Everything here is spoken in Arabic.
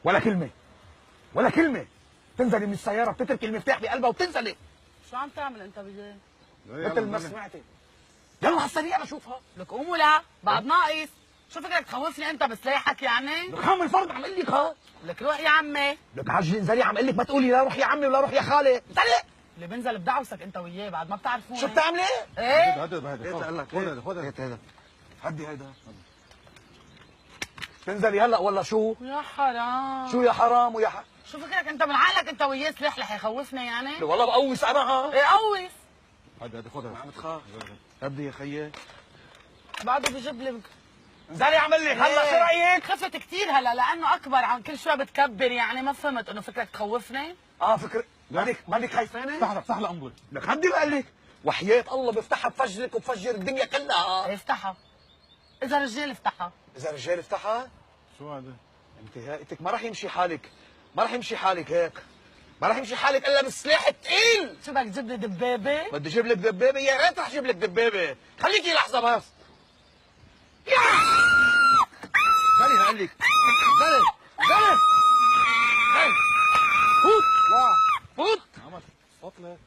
ولا كلمه ولا كلمه. تنزلي من السياره بتتركي المفتاح بقلبها وبتنزلي. شو عم تعمل انت بجاي؟ مثل ما سمعتي. يلا على السريع بشوفها. لك قوم ولا بعد ناقص. شو فكرك تخوفني انت بسلاحك يعني؟ لك خام الفرد عم اقول لك ها. لك روح يا عمي. لك عجلي انزلي عم اقول لك ما تقولي لا روح يا عمي ولا روح يا خالي. انزلي. اللي بنزل بدعوسك انت وياه بعد ما بتعرفوني. شو بتعملي؟ ايه؟ هيدا هيدا هدي هيدا. تنزلي هلا ولا شو؟ يا حرام. شو يا حرام ويا شو فكرك انت من عقلك انت وياه سلاح رح يخوفنا يعني؟ والله بقوس انا ها. ايه قوس. هذا خذها عم تخاف. هدي يا خيي. بعده بجيب لي انزلي اعمل لك هلا شو رايك؟ خفت كثير هلا لانه اكبر عن كل شوي بتكبر يعني ما فهمت انه فكرك تخوفني؟ فكر مالك خايفانه؟ افتح لها انظر. لك هدي بقول لك وحياة الله بفتحها بفجرك وبفجر الدنيا كلها. افتحها. اذا رجال افتحها. اذا رجال افتحها؟ شو هذا؟ انت هيئتك ما راح يمشي حالك، ما راح يمشي حالك هيك، ما راح يمشي حالك الا بالسلاح الثقيل. شو بدك تجيب لي دبابه؟ بدي اجيب لك دبابه، يا ريت رح اجيب لك دبابه، خليكي لحظه بس. دلي هقول لك دلي فوت فوت. عمل بطلة.